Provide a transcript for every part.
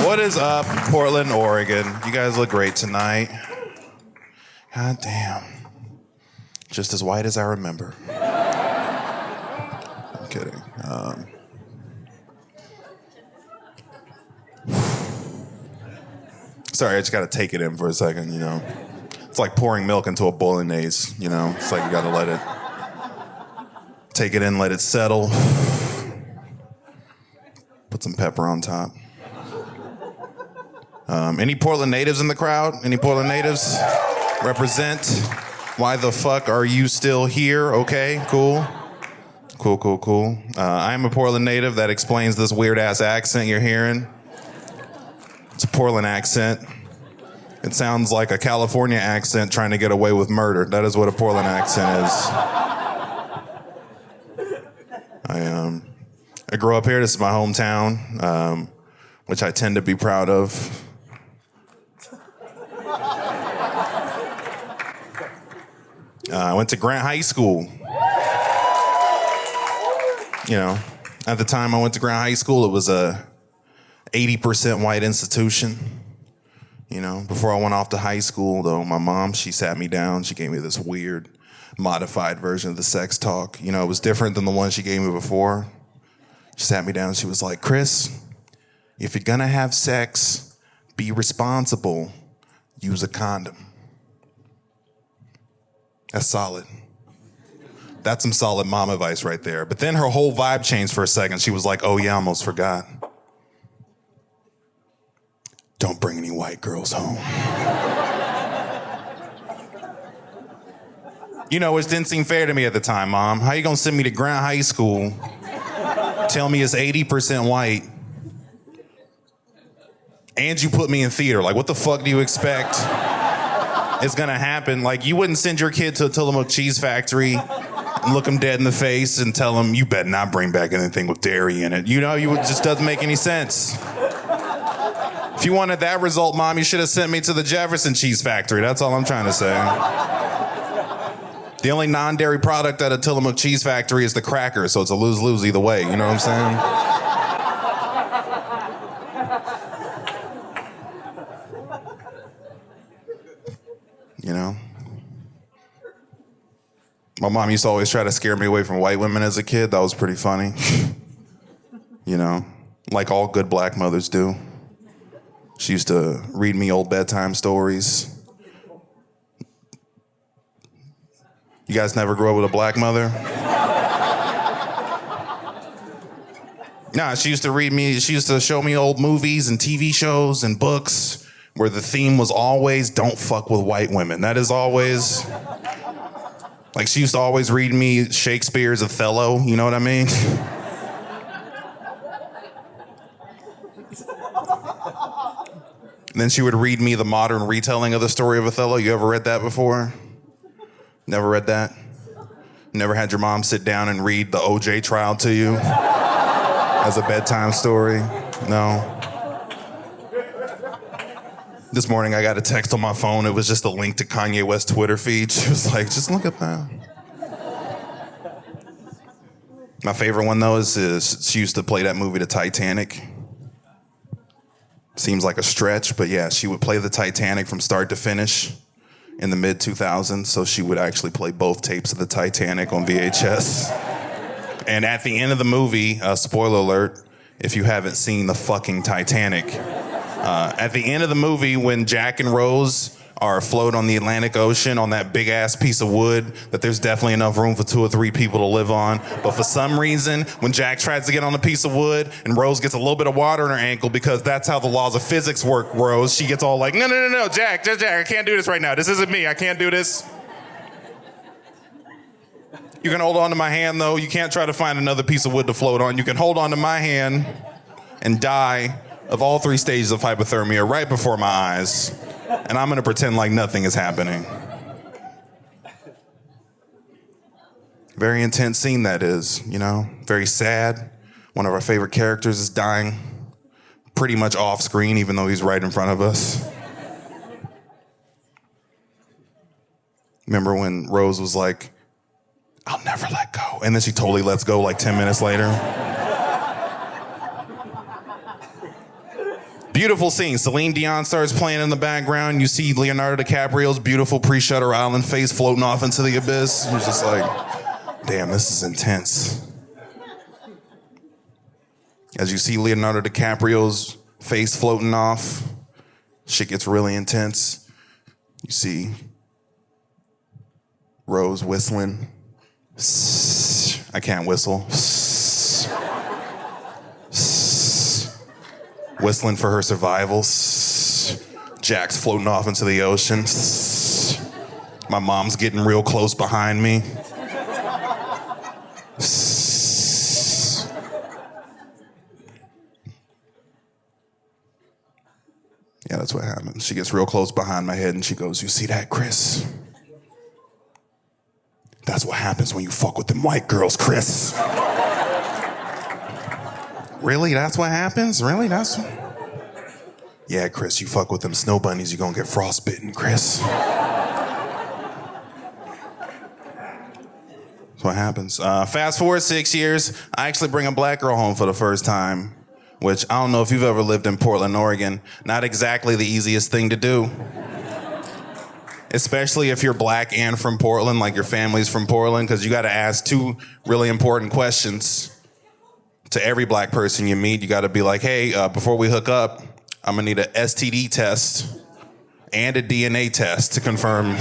What is up, Portland, Oregon? You guys look great tonight. God damn. Just as white as I remember. I'm kidding. Sorry, I just gotta take it in for a second, you know. It's like pouring milk into a bolognese, you know. It's like you gotta let it, take it in, let it settle. Put some pepper on top. Any Portland natives in the crowd? Any Portland natives? Represent. Why the fuck are you still here? Okay, cool. Cool. I'm a Portland native. That explains this weird ass accent you're hearing. It's a Portland accent. It sounds like a California accent trying to get away with murder. That is what a Portland accent is. I grew up here. This is my hometown, which I tend to be proud of. I went to Grant High School. You know, at the time I went to Grant High School, it was a 80% white institution. You know, before I went off to high school, though, my mom, she sat me down. She gave me this weird, modified version of the sex talk. You know, it was different than the one she gave me before. She sat me down. She was like, Chris, if you're gonna have sex, be responsible. Use a condom. That's solid. That's some solid mom advice right there. But then her whole vibe changed for a second. She was like, oh yeah, I almost forgot. Don't bring any white girls home. You know, it didn't seem fair to me at the time, Mom. How you gonna send me to Grant High School, tell me it's 80% white, and you put me in theater? Like, what the fuck do you expect is gonna happen? Like, you wouldn't send your kid to a Tillamook cheese factory and look him dead in the face and tell him, you better not bring back anything with dairy in it. You know, it just doesn't make any sense. If you wanted that result, Mom, you should have sent me to the Jefferson cheese factory. That's all I'm trying to say. The only non-dairy product at a Tillamook cheese factory is the cracker, so it's a lose-lose either way. You know what I'm saying? You know? My mom used to always try to scare me away from white women as a kid. That was pretty funny. You know, like all good black mothers do. She used to read me old bedtime stories. You guys never grew up with a black mother? Nah, she used to show me old movies and TV shows and books where the theme was always, don't fuck with white women. That is always, like, she used to always read me Shakespeare's Othello, you know what I mean? And then she would read me the modern retelling of the story of Othello. You ever read that before? Never read that? Never had your mom sit down and read the OJ trial to you as a bedtime story? No? This morning I got a text on my phone. It was just a link to Kanye West's Twitter feed. She was like, just look at that. My favorite one, though, is she used to play that movie, The Titanic. Seems like a stretch, but yeah, she would play The Titanic from start to finish in the mid-2000s, so she would actually play both tapes of The Titanic on VHS. And at the end of the movie, spoiler alert, if you haven't seen the fucking Titanic, at the end of the movie, when Jack and Rose are afloat on the Atlantic Ocean on that big-ass piece of wood that there's definitely enough room for 2 or 3 people to live on. But for some reason, when Jack tries to get on a piece of wood and Rose gets a little bit of water in her ankle, because that's how the laws of physics work, Rose, she gets all like, no, Jack, I can't do this right now. This isn't me. I can't do this. You can hold on to my hand, though. You can't try to find another piece of wood to float on. You can hold on to my hand and die of all 3 stages of hypothermia right before my eyes. And I'm going to pretend like nothing is happening. Very intense scene that is, you know, very sad. One of our favorite characters is dying pretty much off screen, even though he's right in front of us. Remember when Rose was like, I'll never let go. And then she totally lets go like 10 minutes later. Beautiful scene. Celine Dion starts playing in the background. You see Leonardo DiCaprio's beautiful pre-Shutter Island face floating off into the abyss. You're just like, damn, this is intense. As you see Leonardo DiCaprio's face floating off, shit gets really intense. You see Rose whistling. I can't whistle. Whistling for her survival. Jack's floating off into the ocean. My mom's getting real close behind me. Yeah, that's what happens. She gets real close behind my head and she goes, "You see that, Chris? That's what happens when you fuck with them white girls, Chris." Really? That's what happens? Really? Yeah, Chris, you fuck with them snow bunnies, you're gonna get frostbitten, Chris. That's what happens. Fast forward 6 years, I actually bring a black girl home for the first time, which I don't know if you've ever lived in Portland, Oregon. Not exactly the easiest thing to do. Especially if you're black and from Portland, like your family's from Portland, because you gotta ask two really important questions. To every black person you meet, you gotta be like, hey, before we hook up, I'm gonna need an STD test and a DNA test to confirm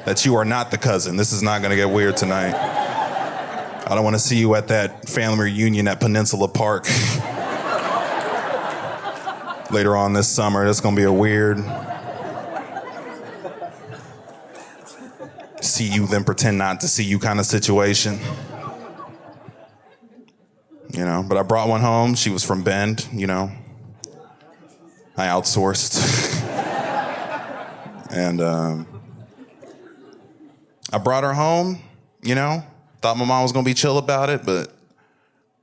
that you are not the cousin. This is not gonna get weird tonight. I don't wanna see you at that family reunion at Peninsula Park later on this summer. That's gonna be a weird see you then pretend not to see you kind of situation. You know, but I brought one home. She was from Bend, you know. I outsourced. And I brought her home, you know. Thought my mom was going to be chill about it, but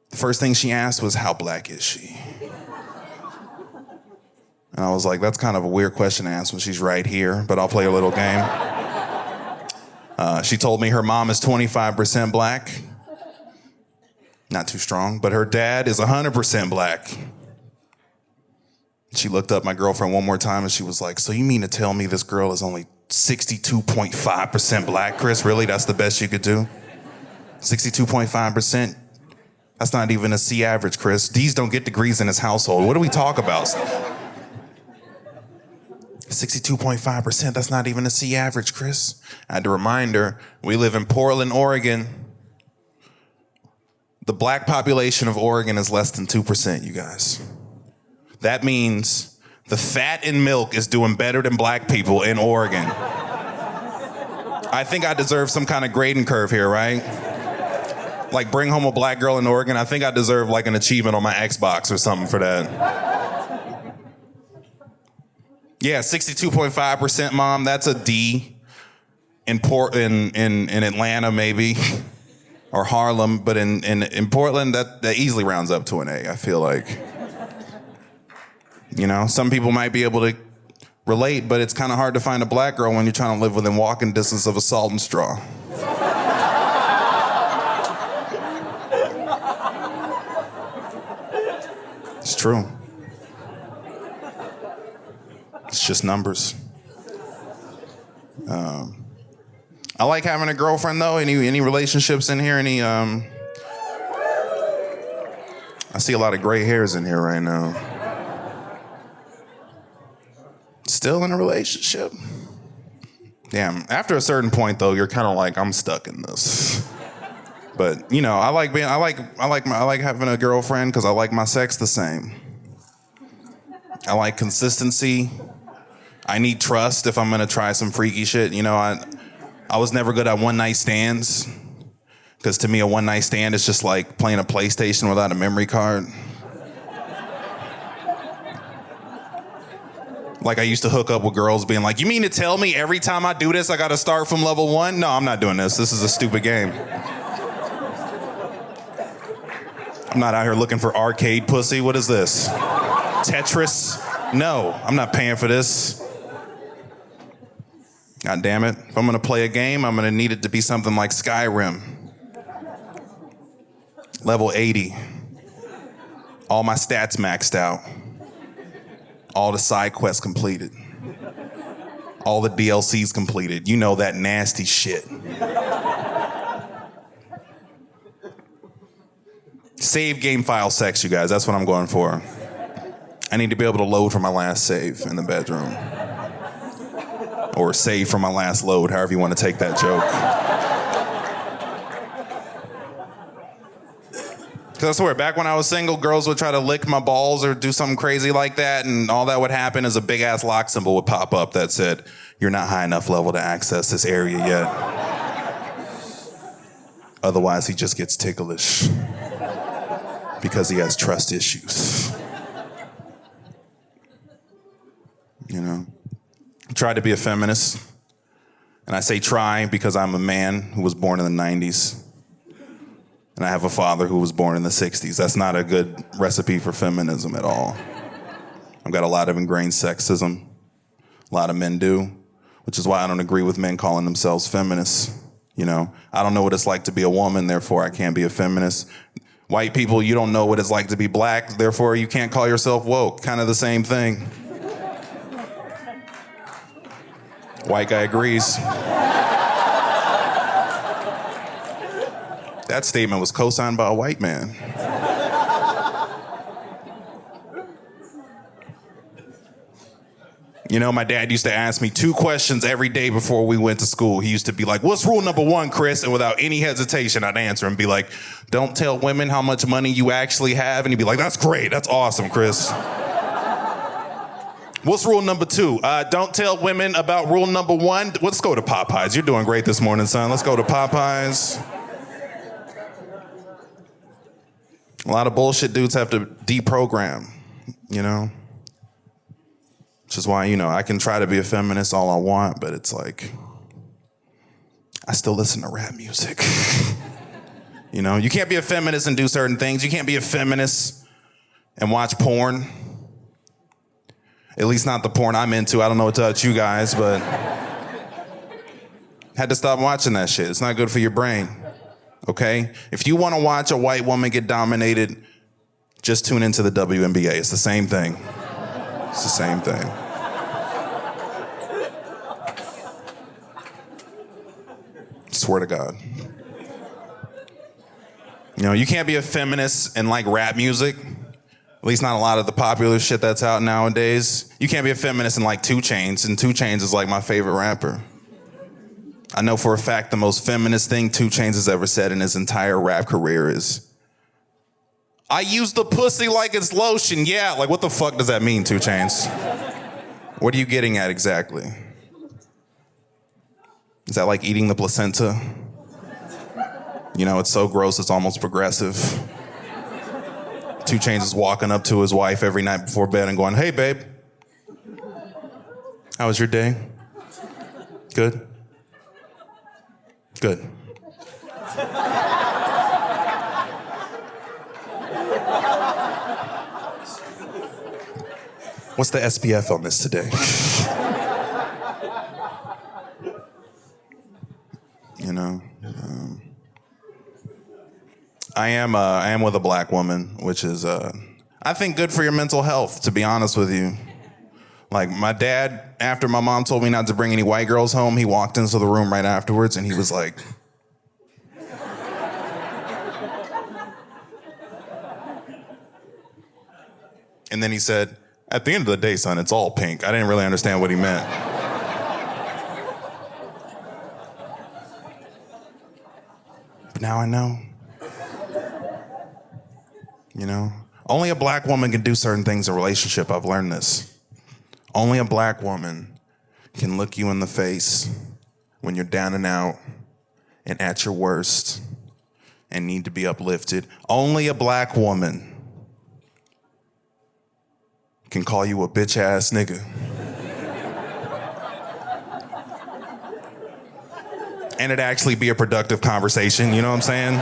the first thing she asked was, how black is she? And I was like, that's kind of a weird question to ask when she's right here, but I'll play a little game. She told me her mom is 25% black. Not too strong, but her dad is 100% black. She looked up my girlfriend one more time and she was like, so you mean to tell me this girl is only 62.5% black, Chris? Really? That's the best you could do? 62.5%? That's not even a C average, Chris. D's don't get degrees in his household. What do we talk about? 62.5%, that's not even a C average, Chris. I had to remind her, we live in Portland, Oregon. The black population of Oregon is less than 2%, you guys. That means the fat in milk is doing better than black people in Oregon. I think I deserve some kind of grading curve here, right? Like bring home a black girl in Oregon, I think I deserve like an achievement on my Xbox or something for that. Yeah, 62.5%, Mom, that's a D. In Atlanta, maybe. Or Harlem, but in Portland, that easily rounds up to an A, I feel like. You know, some people might be able to relate, but it's kind of hard to find a black girl when you're trying to live within walking distance of a Salt and Straw. It's true. It's just numbers. I like having a girlfriend though. Any relationships in here? I see a lot of gray hairs in here right now. Still in a relationship? Damn. After a certain point though, you're kind of like, I'm stuck in this. But you know, I like having a girlfriend because I like my sex the same. I like consistency. I need trust if I'm gonna try some freaky shit. You know, I was never good at one-night stands, because to me a one-night stand is just like playing a PlayStation without a memory card. Like I used to hook up with girls being like, you mean to tell me every time I do this I gotta start from level 1? No, I'm not doing this. This is a stupid game. I'm not out here looking for arcade pussy. What is this? Tetris? No, I'm not paying for this. God damn it. If I'm gonna play a game, I'm gonna need it to be something like Skyrim. Level 80. All my stats maxed out. All the side quests completed. All the DLCs completed. You know, that nasty shit. Save game file sex, you guys. That's what I'm going for. I need to be able to load from my last save in the bedroom. Or save from my last load, however you want to take that joke. Because I swear, back when I was single, girls would try to lick my balls or do something crazy like that, and all that would happen is a big-ass lock symbol would pop up that said, "You're not high enough level to access this area yet. Otherwise, he just gets ticklish because he has trust issues." You know? I tried to be a feminist, and I say try because I'm a man who was born in the 90s. And I have a father who was born in the 60s. That's not a good recipe for feminism at all. I've got a lot of ingrained sexism. A lot of men do, which is why I don't agree with men calling themselves feminists. You know, I don't know what it's like to be a woman, therefore I can't be a feminist. White people, you don't know what it's like to be black, therefore you can't call yourself woke. Kind of the same thing. White guy agrees. That statement was co-signed by a white man. You know, my dad used to ask me 2 questions every day before we went to school. He used to be like, "What's rule number 1, Chris?" And without any hesitation, I'd answer and be like, "Don't tell women how much money you actually have." And he'd be like, "That's great. That's awesome, Chris." "What's rule number 2? Don't tell women about rule number 1. Let's go to Popeyes. You're doing great this morning, son. Let's go to Popeyes. A lot of bullshit dudes have to deprogram, you know? Which is why, you know, I can try to be a feminist all I want, but it's like, I still listen to rap music. You know, you can't be a feminist and do certain things. You can't be a feminist and watch porn. At least not the porn I'm into. I don't know what about you guys, but had to stop watching that shit. It's not good for your brain. Okay? If you want to watch a white woman get dominated, just tune into the WNBA. It's the same thing. It's the same thing. Swear to God. You know, you can't be a feminist and like rap music. At least not a lot of the popular shit that's out nowadays. You can't be a feminist and like 2 Chainz, and 2 Chainz is like my favorite rapper. I know for a fact the most feminist thing 2 Chainz has ever said in his entire rap career is, "I use the pussy like it's lotion." Yeah, like what the fuck does that mean, 2 Chainz? What are you getting at exactly? Is that like eating the placenta? You know, it's so gross, it's almost progressive. 2 Chainz is walking up to his wife every night before bed and going, "Hey, babe. How was your day? Good? Good." What's the SPF on this today? You know, I am with a black woman, which is, I think, good for your mental health, to be honest with you. Like, my dad, after my mom told me not to bring any white girls home, he walked into the room right afterwards and he was like, and then he said, "At the end of the day, son, it's all pink." I didn't really understand what he meant. But now I know. You know? Only a black woman can do certain things in a relationship. I've learned this. Only a black woman can look you in the face when you're down and out and at your worst and need to be uplifted. Only a black woman can call you a bitch-ass nigga. And it actually be a productive conversation, you know what I'm saying?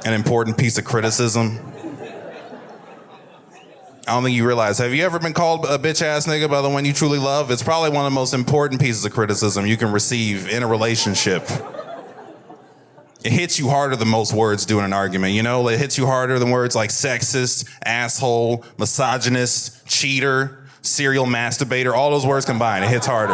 An important piece of criticism. I don't think you realize, have you ever been called a bitch-ass nigga by the one you truly love? It's probably one of the most important pieces of criticism you can receive in a relationship. It hits you harder than most words do in an argument, you know? It hits you harder than words like sexist, asshole, misogynist, cheater. serial masturbator, all those words combined, it hits harder.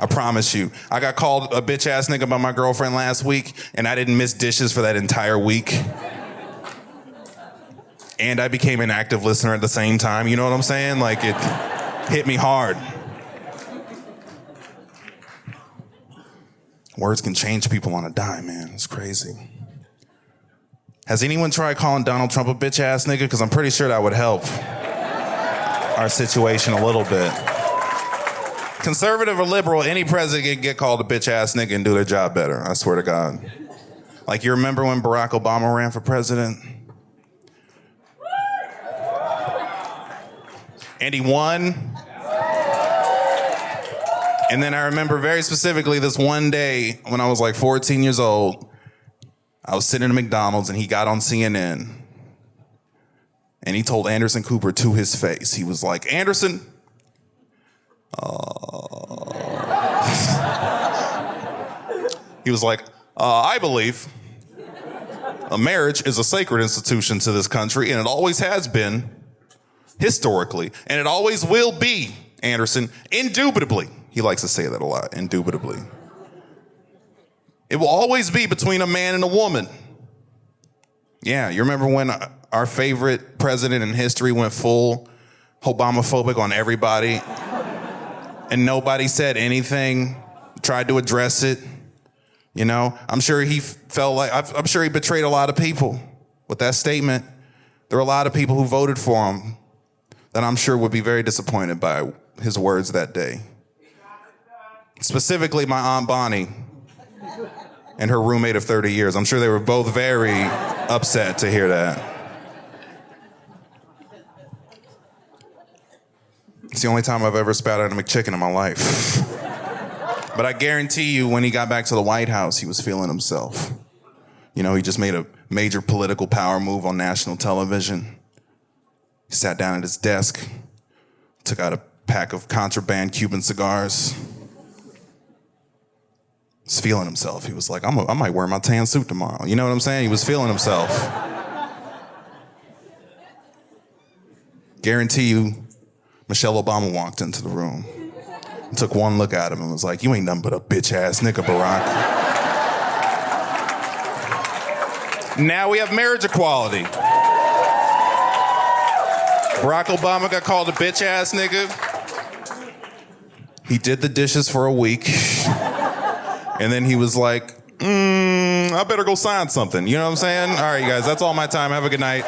I promise you. I got called a bitch ass nigga by my girlfriend last week, and I didn't miss dishes for that entire week. And I became an active listener at the same time, you know what I'm saying? Like, it hit me hard. Words can change people on a dime, man. It's crazy. Has anyone tried calling Donald Trump a bitch ass nigga? Because I'm pretty sure that would help our situation a little bit. Conservative or liberal, any president can get called a bitch ass nigga and do their job better. I swear to God. Like, you remember when Barack Obama ran for president? And he won. And then I remember very specifically this one day when I was like 14 years old, I was sitting at McDonald's and he got on CNN. And he told Anderson Cooper to his face, he was like, Anderson, he was like, I believe a marriage is a sacred institution to this country, and it always has been, historically, and it always will be, Anderson, indubitably. He likes to say that a lot, indubitably. It will always be between a man and a woman. Yeah, you remember when our favorite president in history went full Obamaphobic on everybody? And nobody said anything, tried to address it. You know, I'm sure he felt like, I'm sure he betrayed a lot of people with that statement. There are a lot of people who voted for him that I'm sure would be very disappointed by his words that day. Specifically, my Aunt Bonnie and her roommate of 30 years. I'm sure they were both very upset to hear that. It's the only time I've ever spat out a McChicken in my life. But I guarantee you, when he got back to the White House, he was feeling himself. You know, he just made a major political power move on national television. He sat down at his desk, took out a pack of contraband Cuban cigars. He's feeling himself. He was like, I might wear my tan suit tomorrow. You know what I'm saying? He was feeling himself. Guarantee you, Michelle Obama walked into the room and took one look at him and was like, you ain't nothing but a bitch-ass nigga, Barack. Now we have marriage equality. Barack Obama got called a bitch-ass nigga. He did the dishes for a week. And then he was like, I better go sign something. You know what I'm saying? All right, you guys, that's all my time. Have a good night.